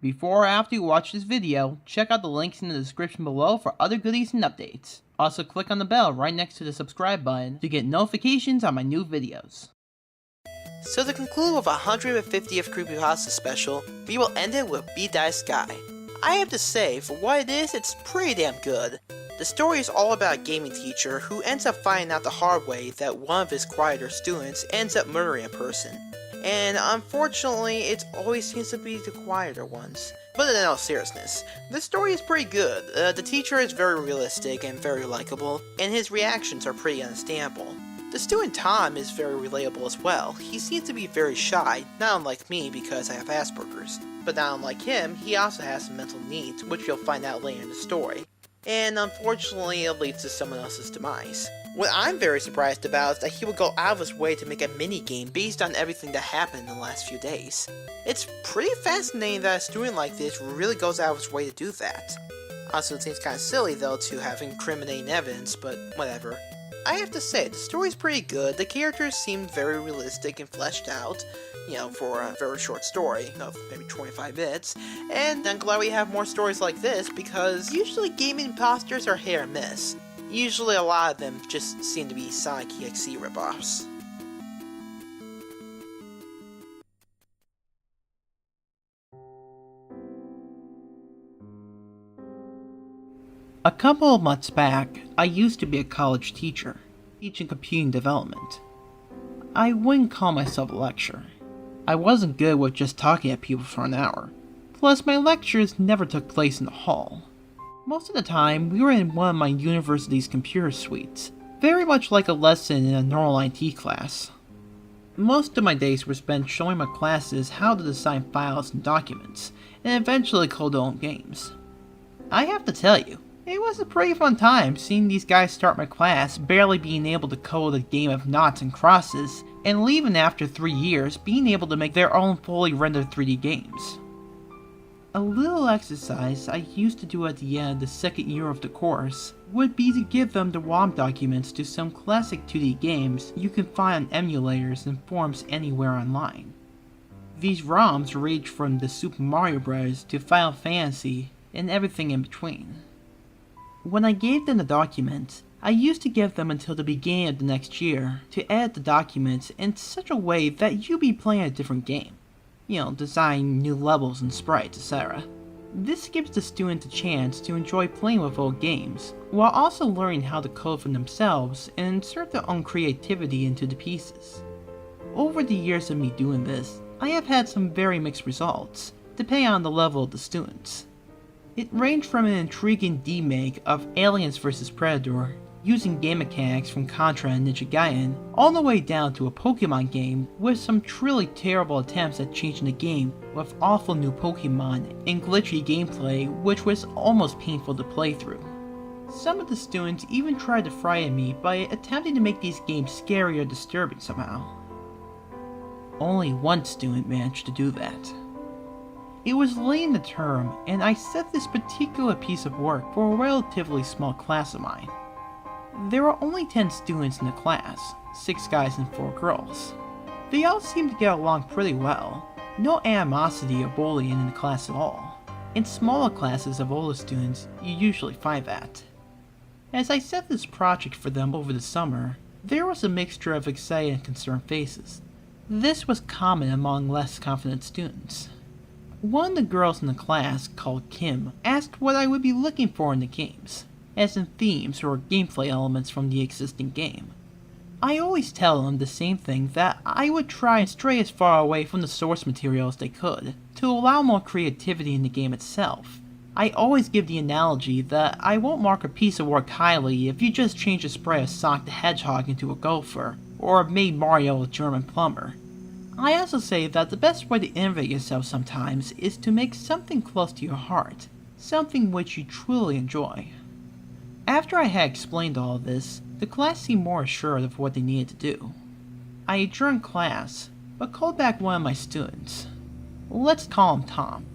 Before or after you watch this video, check out the links in the description below for other goodies and updates. Also click on the bell right next to the subscribe button to get notifications on my new videos. So to conclude with 150th Creepypasta special, we will end it with Bead Sky. I have to say, for what it is, it's pretty damn good. The story is all about a gaming teacher who ends up finding out the hard way that one of his quieter students ends up murdering a person. And unfortunately, it always seems to be the quieter ones. But in all seriousness, this story is pretty good. The teacher is very realistic and very likable, and his reactions are pretty understandable. The student Tom is very relatable as well. He seems to be very shy, not unlike me because I have Asperger's. But not unlike him, he also has some mental needs, which you'll find out later in the story. And unfortunately, it leads to someone else's demise. What I'm very surprised about is that he would go out of his way to make a mini-game based on everything that happened in the last few days. It's pretty fascinating that a student like this really goes out of his way to do that. Also, it seems kinda silly though to have incriminating evidence, but whatever. I have to say, the story's pretty good, the characters seem very realistic and fleshed out, for a very short story of maybe 25 minutes, and I'm glad we have more stories like this because usually gaming imposters are hit or miss. Usually a lot of them just seem to be Sonic EXE ripoffs. A couple of months back, I used to be a college teacher, teaching computing development. I wouldn't call myself a lecturer. I wasn't good with just talking at people for an hour. Plus, my lectures never took place in the hall. Most of the time, we were in one of my university's computer suites, very much like a lesson in a normal IT class. Most of my days were spent showing my classes how to design files and documents, and eventually code their own games. I have to tell you, it was a pretty fun time seeing these guys start my class barely being able to code a game of noughts and crosses, and leaving after 3 years being able to make their own fully rendered 3D games. A little exercise I used to do at the end of the second year of the course would be to give them the ROM documents to some classic 2D games you can find on emulators and forums anywhere online. These ROMs range from the Super Mario Bros. To Final Fantasy and everything in between. When I gave them the documents, I used to give them until the beginning of the next year to edit the documents in such a way that you'd be playing a different game. Design new levels and sprites, etc. This gives the student a chance to enjoy playing with old games, while also learning how to code for themselves and insert their own creativity into the pieces. Over the years of me doing this, I have had some very mixed results, depending on the level of the students. It ranged from an intriguing remake of Aliens vs Predator, using game mechanics from Contra and Ninja Gaiden, all the way down to a Pokemon game with some truly terrible attempts at changing the game with awful new Pokemon and glitchy gameplay which was almost painful to play through. Some of the students even tried to frighten me by attempting to make these games scary or disturbing somehow. Only one student managed to do that. It was late in the term, and I set this particular piece of work for a relatively small class of mine. There were only 10 students in the class, 6 guys and 4 girls. They all seemed to get along pretty well, no animosity or bullying in the class at all. In smaller classes of older students, you usually find that. As I set this project for them over the summer, there was a mixture of excited and concerned faces. This was common among less confident students. One of the girls in the class, called Kim, asked what I would be looking for in the games, as in themes or gameplay elements from the existing game. I always tell them the same thing, that I would try and stray as far away from the source material as they could, to allow more creativity in the game itself. I always give the analogy that I won't mark a piece of work highly if you just change the sprite of Sonic the Hedgehog into a gopher, or made Mario a German plumber. I also say that the best way to innovate yourself sometimes is to make something close to your heart, something which you truly enjoy. After I had explained all of this, the class seemed more assured of what they needed to do. I adjourned class, but called back one of my students. Let's call him Tom.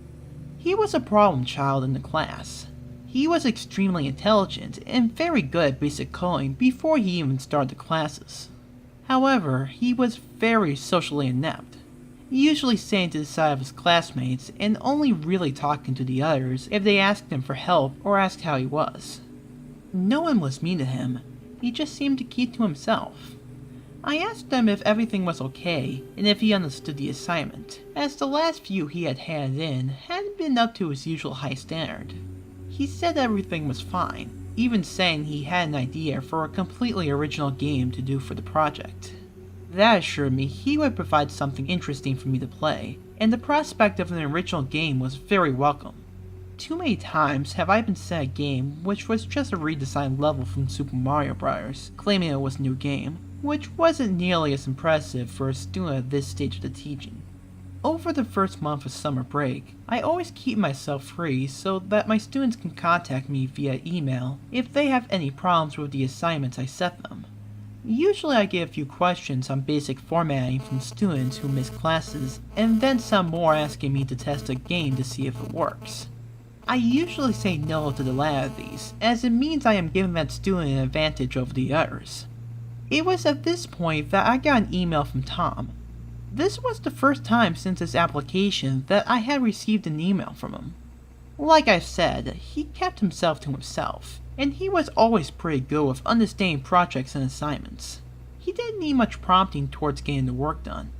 He was a problem child in the class. He was extremely intelligent and very good at basic coding before he even started the classes. However, he was very socially inept, usually staying to the side of his classmates and only really talking to the others if they asked him for help or asked how he was. No one was mean to him, he just seemed to keep to himself. I asked him if everything was okay and if he understood the assignment, as the last few he had handed in hadn't been up to his usual high standard. He said everything was fine, even saying he had an idea for a completely original game to do for the project. That assured me he would provide something interesting for me to play, and the prospect of an original game was very welcome. Too many times have I been sent a game which was just a redesigned level from Super Mario Bros., claiming it was a new game, which wasn't nearly as impressive for a student at this stage of the teaching. Over the first month of summer break, I always keep myself free so that my students can contact me via email if they have any problems with the assignments I set them. Usually I get a few questions on basic formatting from students who miss classes, and then some more asking me to test a game to see if it works. I usually say no to the latter of these, as it means I am giving that student an advantage over the others. It was at this point that I got an email from Tom. This was the first time since his application that I had received an email from him. Like I said, he kept himself to himself, and he was always pretty good with understanding projects and assignments. He didn't need much prompting towards getting the work done.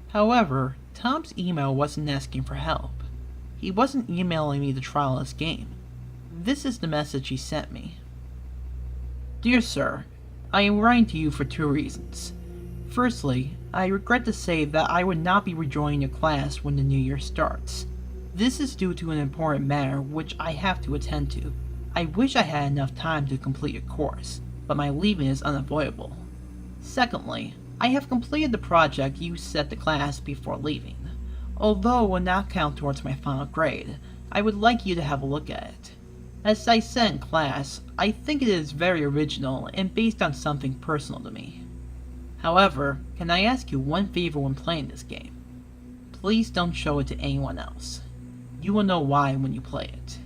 However, Tom's email wasn't asking for help. He wasn't emailing me to trial his game. This is the message he sent me. Dear Sir, I am writing to you for two reasons. Firstly, I regret to say that I would not be rejoining your class when the new year starts. This is due to an important matter which I have to attend to. I wish I had enough time to complete your course, but my leaving is unavoidable. Secondly, I have completed the project you set the class before leaving. Although it will not count towards my final grade, I would like you to have a look at it. As I said in class, I think it is very original and based on something personal to me. However, can I ask you one favor when playing this game? Please don't show it to anyone else. You will know why when you play it.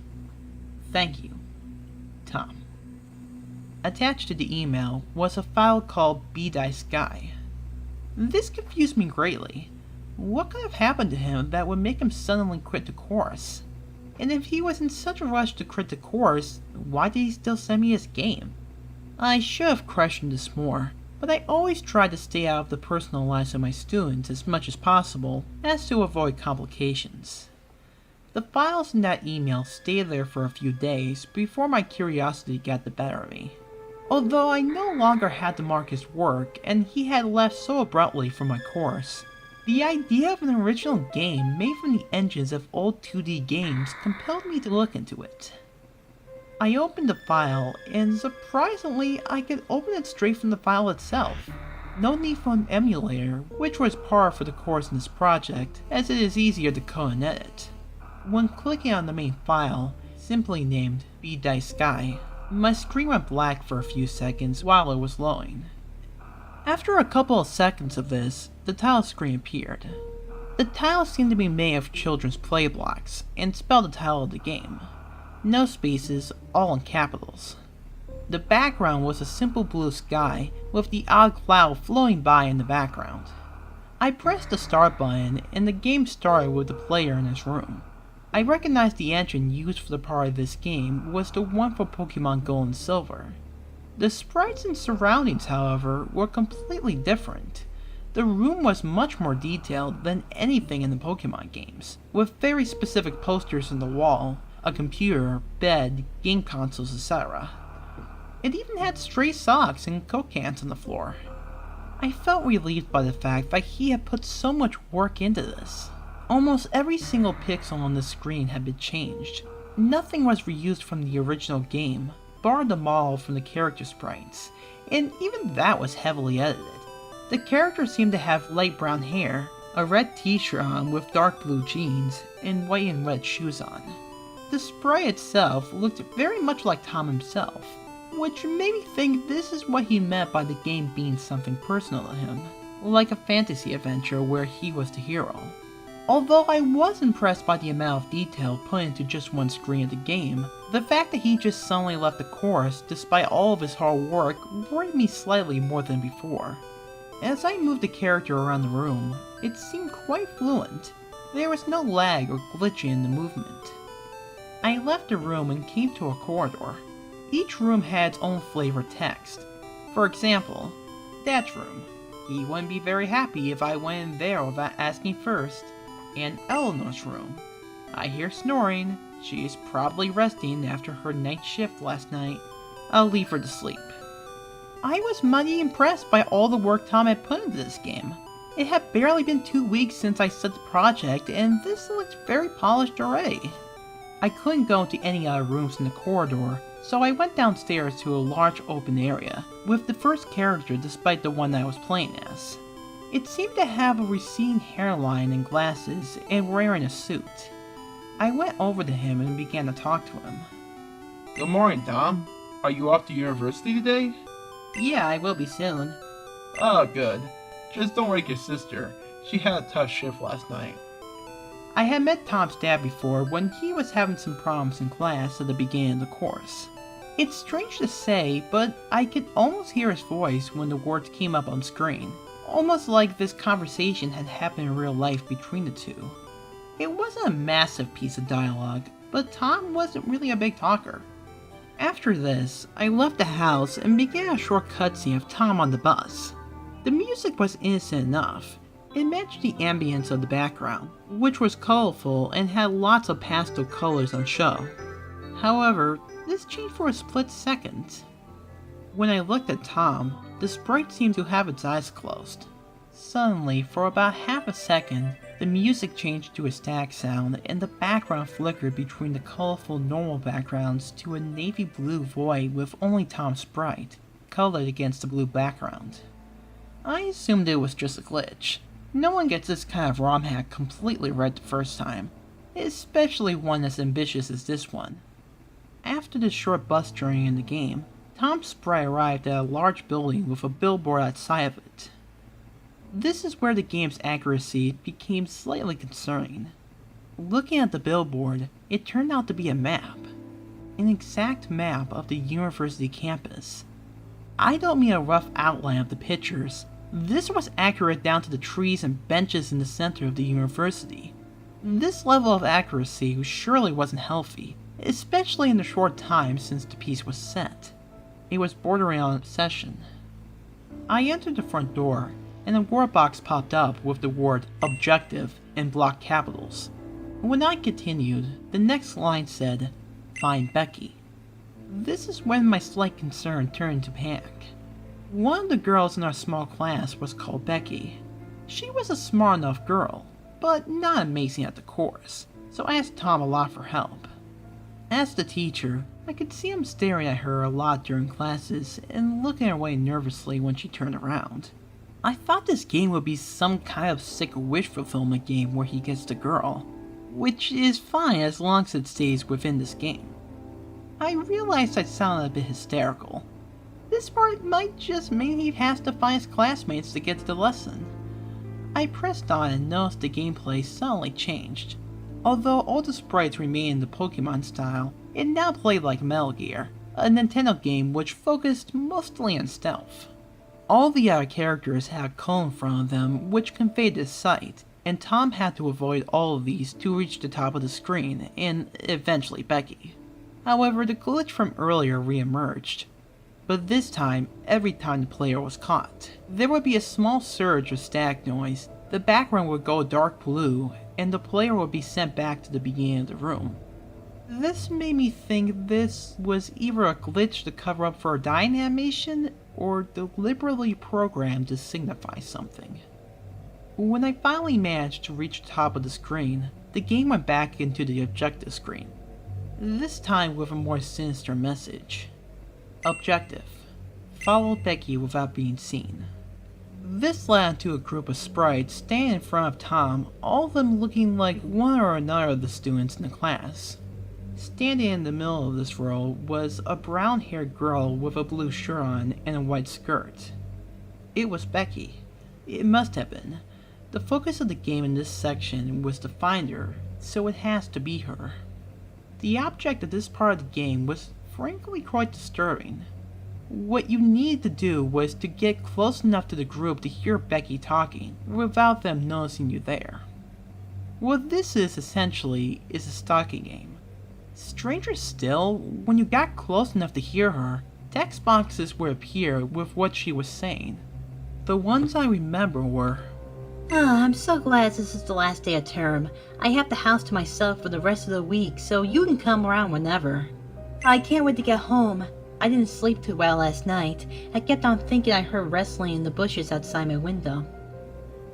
Thank you, Tom. Attached to the email was a file called Bead. This confused me greatly. What could have happened to him that would make him suddenly quit the course? And if he was in such a rush to quit the course, why did he still send me his game? I should have questioned this more, but I always try to stay out of the personal lives of my students as much as possible, as to avoid complications. The files in that email stayed there for a few days before my curiosity got the better of me. Although I no longer had to mark his work, and he had left so abruptly from my course, the idea of an original game made from the engines of old 2D games compelled me to look into it. I opened the file, and surprisingly, I could open it straight from the file itself. No need for an emulator, which was par for the course in this project, as it is easier to code and edit. When clicking on the main file, simply named Bead, my screen went black for a few seconds while it was loading. After a couple of seconds of this, the title screen appeared. The title seemed to be made of children's play blocks, and spelled the title of the game. No spaces, all in capitals. The background was a simple blue sky, with the odd cloud floating by in the background. I pressed the start button, and the game started with the player in his room. I recognized the engine used for the part of this game was the one for Pokemon Gold and Silver. The sprites and surroundings, however, were completely different. The room was much more detailed than anything in the Pokemon games, with very specific posters on the wall, a computer, bed, game consoles, etc. It even had stray socks and Coke cans on the floor. I felt relieved by the fact that he had put so much work into this. Almost every single pixel on the screen had been changed. Nothing was reused from the original game, borrowed the model from the character sprites, and even that was heavily edited. The characters seemed to have light brown hair, a red t-shirt on with dark blue jeans, and white and red shoes on. The sprite itself looked very much like Tom himself, which made me think this is what he meant by the game being something personal to him, like a fantasy adventure where he was the hero. Although I was impressed by the amount of detail put into just one screen of the game, the fact that he just suddenly left the course despite all of his hard work worried me slightly more than before. As I moved the character around the room, It seemed quite fluent. There was no lag or glitching in the movement. I left the room and came to a corridor. Each room had its own flavored text. For example, Dad's room. He wouldn't be very happy if I went in there without asking first. And Eleanor's room. I hear snoring. She is probably resting after her night shift last night. I'll leave her to sleep. I was mighty impressed by all the work Tom had put into this game. It had barely been 2 weeks since I set the project, and this looked very polished already. I couldn't go into any other rooms in the corridor, so I went downstairs to a large open area, with the first character despite the one I was playing as. It seemed to have a receding hairline and glasses, and wearing a suit. I went over to him and began to talk to him. Good morning, Tom. Are you off to university today? Yeah, I will be soon. Oh, good. Just don't wake your sister. She had a tough shift last night. I had met Tom's dad before when he was having some problems in class at the beginning of the course. It's strange to say, but I could almost hear his voice when the words came up on screen. Almost like this conversation had happened in real life between the two. It wasn't a massive piece of dialogue, but Tom wasn't really a big talker. After this, I left the house and began a short cutscene of Tom on the bus. The music was innocent enough. It matched the ambience of the background, which was colorful and had lots of pastel colors on show. However, this changed for a split second. When I looked at Tom, the sprite seemed to have its eyes closed. Suddenly, for about half a second, the music changed to a static sound and the background flickered between the colorful normal backgrounds to a navy blue void with only Tom's sprite, colored against the blue background. I assumed it was just a glitch. No one gets this kind of ROM hack completely right the first time, especially one as ambitious as this one. After the short bus journey in the game, Tom's sprite arrived at a large building with a billboard outside of it. This is where the game's accuracy became slightly concerning. Looking at the billboard, it turned out to be a map. An exact map of the university campus. I don't mean a rough outline of the pictures. This was accurate down to the trees and benches in the center of the university. This level of accuracy surely wasn't healthy, especially in the short time since the piece was set. It was bordering on obsession. I entered the front door, and a word box popped up with the word "Objective" in block capitals. When I continued, the next line said, "Find Becky." This is when my slight concern turned to panic. One of the girls in our small class was called Becky. She was a smart enough girl, but not amazing at the course, so I asked Tom a lot for help. As the teacher, I could see him staring at her a lot during classes and looking away nervously when she turned around. I thought this game would be some kind of sick wish fulfillment game where he gets the girl, which is fine as long as it stays within this game. I realized I sounded a bit hysterical. This part might just mean he has to find his classmates to get to the lesson. I pressed on and noticed the gameplay suddenly changed. Although all the sprites remained in the Pokemon style, it now played like Metal Gear, a Nintendo game which focused mostly on stealth. All the other characters had a cone in front of them which conveyed his sight, and Tom had to avoid all of these to reach the top of the screen, and eventually Becky. However, the glitch from earlier re-emerged. But this time, every time the player was caught, there would be a small surge of static noise, the background would go dark blue, and the player would be sent back to the beginning of the room. This made me think this was either a glitch to cover up for a dying animation, or deliberately programmed to signify something. When I finally managed to reach the top of the screen, the game went back into the objective screen. This time with a more sinister message. Objective: follow Becky without being seen. This led into a group of sprites standing in front of Tom, all of them looking like one or another of the students in the class. Standing in the middle of this row was a brown-haired girl with a blue shirt on and a white skirt. It was Becky. It must have been. The focus of the game in this section was to find her, so it has to be her. The object of this part of the game was frankly quite disturbing. What you needed to do was to get close enough to the group to hear Becky talking, without them noticing you there. What this is essentially is a stalking game. Stranger still, when you got close enough to hear her, text boxes would appear with what she was saying. The ones I remember were, I'm so glad this is the last day of term. I have the house to myself for the rest of the week, so you can come around whenever. I can't wait to get home. I didn't sleep too well last night. I kept on thinking I heard wrestling in the bushes outside my window.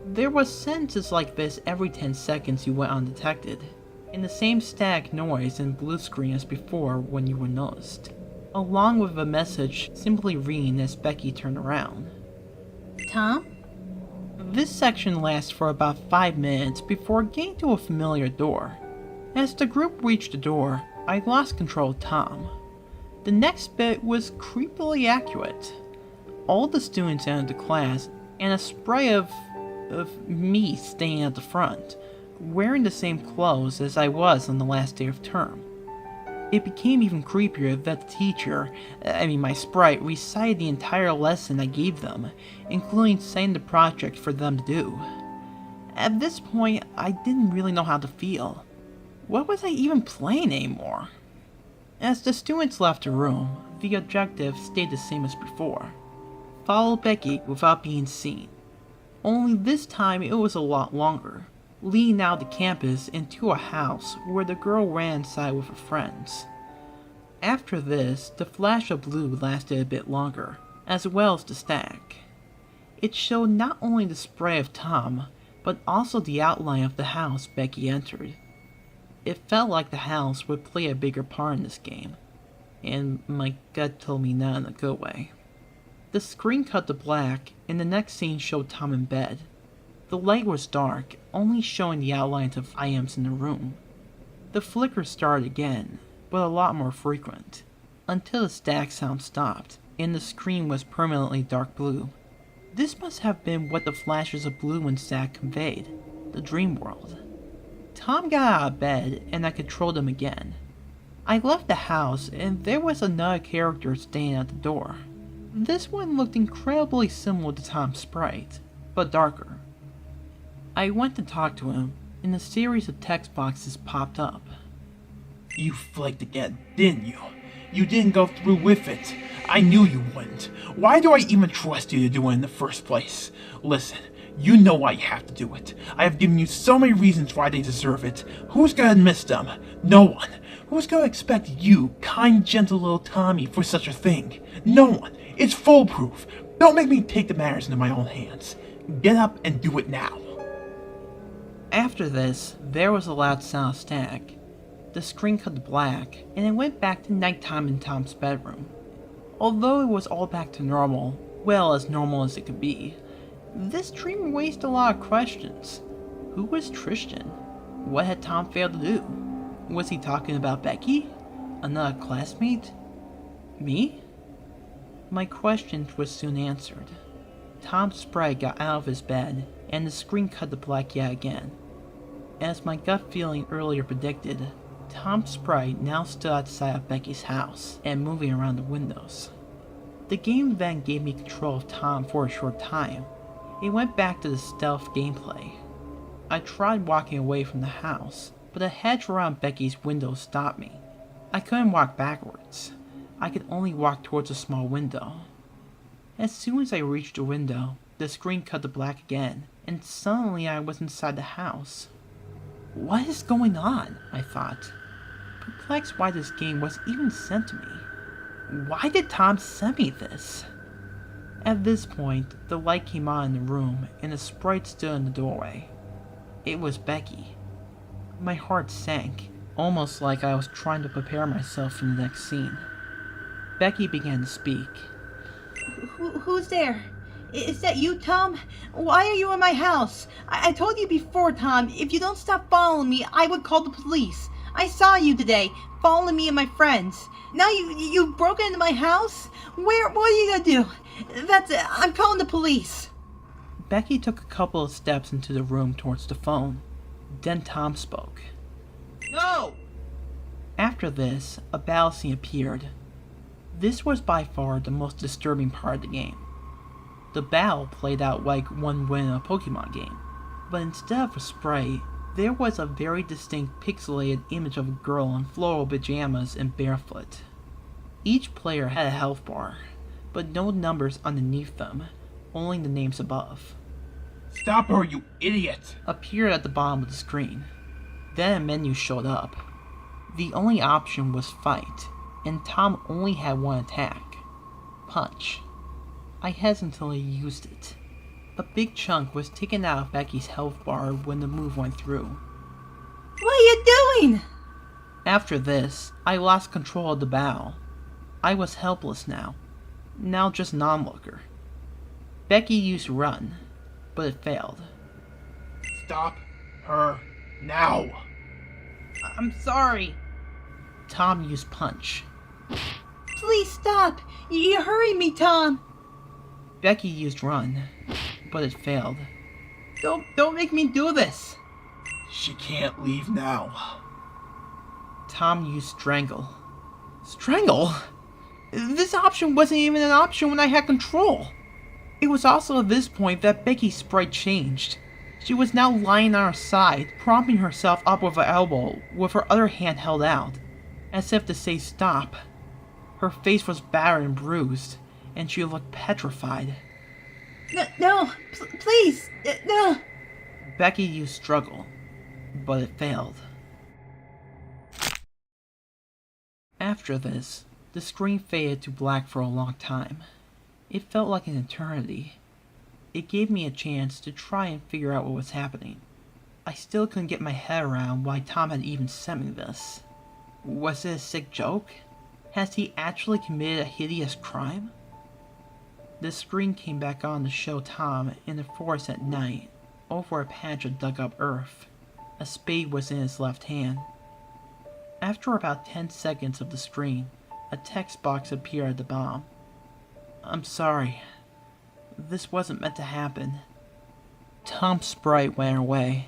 There was sentences like this every 10 seconds you went undetected, in the same static noise and blue screen as before when you were noticed, along with a message simply reading as Becky turned around. Tom? This section lasts for about 5 minutes before getting to a familiar door. As the group reached the door, I lost control of Tom. The next bit was creepily accurate. All the students entered the class, and a spray of me standing at the front, wearing the same clothes as I was on the last day of term. It became even creepier that the teacher, my sprite, recited the entire lesson I gave them, including saying the project for them to do. At this point, I didn't really know how to feel. What was I even playing anymore? As the students left the room, the objective stayed the same as before. Follow Becky without being seen. Only this time it was a lot longer, leading out the campus into a house where the girl ran inside with her friends. After this, the flash of blue lasted a bit longer, as well as the static. It showed not only the spray of Tom, but also the outline of the house Becky entered. It felt like the house would play a bigger part in this game, and my gut told me not in a good way. The screen cut to black, and the next scene showed Tom in bed. The light was dark, only showing the outlines of items in the room. The flicker started again, but a lot more frequent, until the static sound stopped, and the screen was permanently dark blue. This must have been what the flashes of blue and static conveyed, the dream world. Tom got out of bed, and I controlled him again. I left the house, and there was another character standing at the door. This one looked incredibly similar to Tom's sprite, but darker. I went to talk to him, and a series of text boxes popped up. You flaked again, didn't you? You didn't go through with it. I knew you wouldn't. Why do I even trust you to do it in the first place? Listen, you know why you have to do it. I have given you so many reasons why they deserve it. Who's gonna miss them? No one. Who's gonna expect you, kind, gentle little Tommy, for such a thing? No one. It's foolproof. Don't make me take the matters into my own hands. Get up and do it now. After this, there was a loud sound of static. The screen cut to black, and it went back to nighttime in Tom's bedroom. Although it was all back to normal, well, as normal as it could be, this dream raised a lot of questions. Who was Tristan? What had Tom failed to do? Was he talking about Becky? Another classmate? Me? My questions were soon answered. Tom's sprite got out of his bed, and the screen cut to black yet again. As my gut feeling earlier predicted, Tom's sprite now stood outside of Becky's house and moving around the windows. The game then gave me control of Tom for a short time. It went back to the stealth gameplay. I tried walking away from the house, but a hedge around Becky's window stopped me. I couldn't walk backwards. I could only walk towards a small window. As soon as I reached the window, the screen cut to black again, and suddenly I was inside the house. What is going on? I thought, perplexed why this game was even sent to me. Why did Tom send me this? At this point, the light came on in the room, and a sprite stood in the doorway. It was Becky. My heart sank, almost like I was trying to prepare myself for the next scene. Becky began to speak. Who's there? Is that you, Tom? Why are you in my house? I told you before, Tom, if you don't stop following me, I would call the police. I saw you today, following me and my friends. Now you've broken into my house? What are you gonna do? That's it, I'm calling the police. Becky took a couple of steps into the room towards the phone. Then Tom spoke. No! After this, a battle scene appeared. This was by far the most disturbing part of the game. The battle played out like one would in a Pokemon game, but instead of a sprite, there was a very distinct pixelated image of a girl in floral pajamas and barefoot. Each player had a health bar, but no numbers underneath them, only the names above. Stop her, you idiot! Appeared at the bottom of the screen. Then a menu showed up. The only option was fight, and Tom only had one attack: punch. I hesitantly used it. A big chunk was taken out of Becky's health bar when the move went through. What are you doing? After this, I lost control of the battle. I was helpless now just an onlooker. Becky used run, but it failed. Stop her now! I'm sorry. Tom used punch. Please stop. You hurry me, Tom. Becky used run, but it failed. Don't make me do this. She can't leave now. Tom used strangle. Strangle? This option wasn't even an option when I had control. It was also at this point that Becky's sprite changed. She was now lying on her side, propping herself up with her elbow, with her other hand held out, as if to say stop. Her face was battered and bruised, and she looked petrified. No, please, no. Becky used struggle, but it failed. After this, the screen faded to black for a long time. It felt like an eternity. It gave me a chance to try and figure out what was happening. I still couldn't get my head around why Tom had even sent me this. Was it a sick joke? Has he actually committed a hideous crime? The screen came back on to show Tom in the forest at night, over a patch of dug up earth. A spade was in his left hand. After about 10 seconds of the screen, a text box appeared at the bottom. I'm sorry. This wasn't meant to happen. Tom's sprite went away.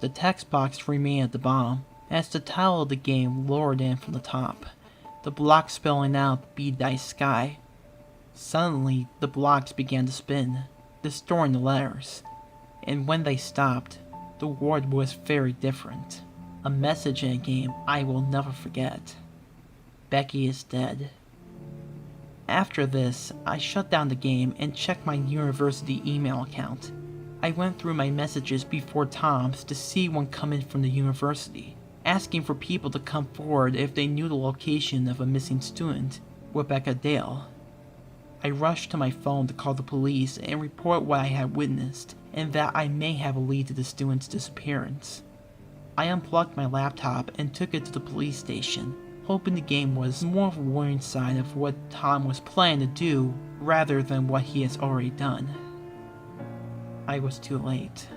The text box remained at the bottom, as the title of the game lowered in from the top, the block spelling out Bead Dice Sky. Suddenly, the blocks began to spin, distorting the letters, and when they stopped, the word was very different. A message in a game I will never forget. Becky is dead. After this, I shut down the game and checked my university email account. I went through my messages before Tom's to see one come in from the university, asking for people to come forward if they knew the location of a missing student, Rebecca Dale. I rushed to my phone to call the police and report what I had witnessed, and that I may have a lead to the student's disappearance. I unplugged my laptop and took it to the police station, hoping the game was more of a warning sign of what Tom was planning to do rather than what he has already done. I was too late.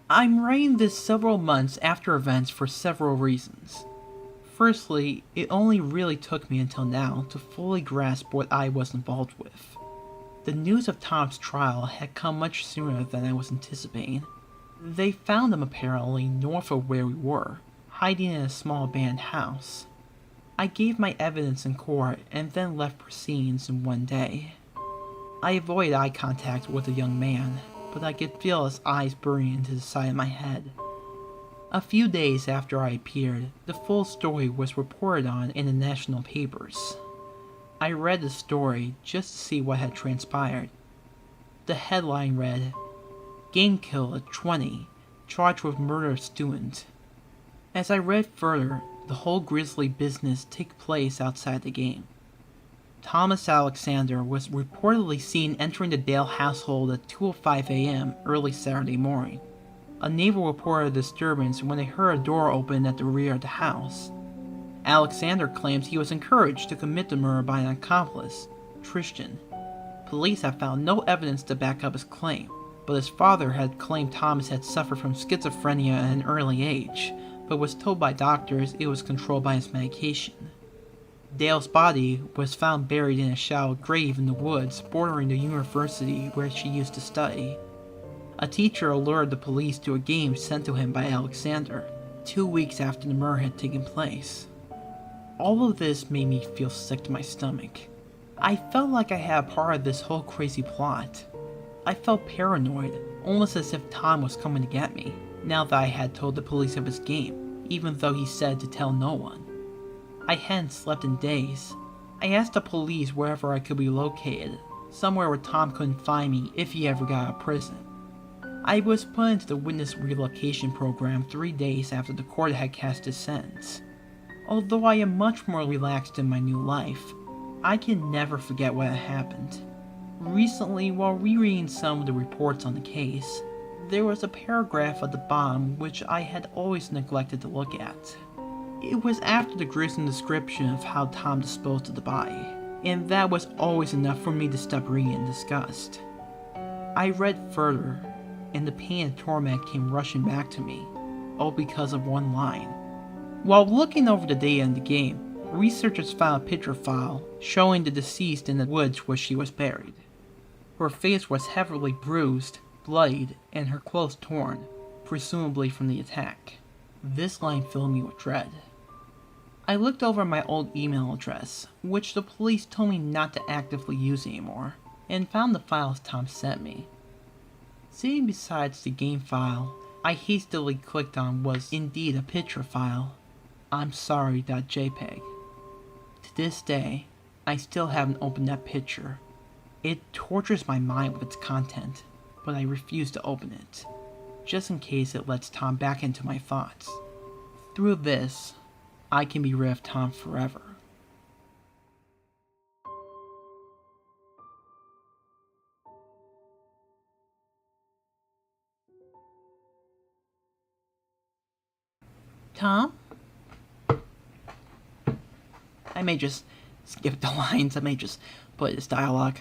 I'm writing this several months after events for several reasons. Firstly, it only really took me until now to fully grasp what I was involved with. The news of Tom's trial had come much sooner than I was anticipating. They found him apparently north of where we were, hiding in a small abandoned house. I gave my evidence in court and then left proceedings in one day. I avoided eye contact with the young man, but I could feel his eyes burning into the side of my head. A few days after I appeared, the full story was reported on in the national papers. I read the story just to see what had transpired. The headline read, "Game kill at 20, charged with murder of student." As I read further, the whole grisly business took place outside the game. Thomas Alexander was reportedly seen entering the Dale household at 2:05 a.m. early Saturday morning. A neighbor reported a disturbance when they heard a door open at the rear of the house. Alexander claims he was encouraged to commit the murder by an accomplice, Tristan. Police have found no evidence to back up his claim, but his father had claimed Thomas had suffered from schizophrenia at an early age, but was told by doctors it was controlled by his medication. Dale's body was found buried in a shallow grave in the woods bordering the university where she used to study. A teacher alerted the police to a game sent to him by Alexander, 2 weeks after the murder had taken place. All of this made me feel sick to my stomach. I felt like I had a part of this whole crazy plot. I felt paranoid, almost as if Tom was coming to get me, now that I had told the police of his game, even though he said to tell no one. I hadn't slept in days. I asked the police wherever I could be located, somewhere where Tom couldn't find me if he ever got out of prison. I was put into the witness relocation program 3 days after the court had cast its sentence. Although I am much more relaxed in my new life, I can never forget what had happened. Recently, while rereading some of the reports on the case, there was a paragraph at the bottom which I had always neglected to look at. It was after the gruesome description of how Tom disposed of the body, and that was always enough for me to stop reading in disgust. I read further, and the pain and torment came rushing back to me, all because of one line. While looking over the data in the game, researchers found a picture file showing the deceased in the woods where she was buried. Her face was heavily bruised, bloodied, and her clothes torn, presumably from the attack. This line filled me with dread. I looked over my old email address, which the police told me not to actively use anymore, and found the files Tom sent me. Sitting beside the game file I hastily clicked on was indeed a picture file. I'm sorry.jpg. To this day, I still haven't opened that picture. It tortures my mind with its content, but I refuse to open it, just in case it lets Tom back into my thoughts. Through this, I can be rid of Tom forever. Tom? I may just skip the lines, I may just put this dialogue.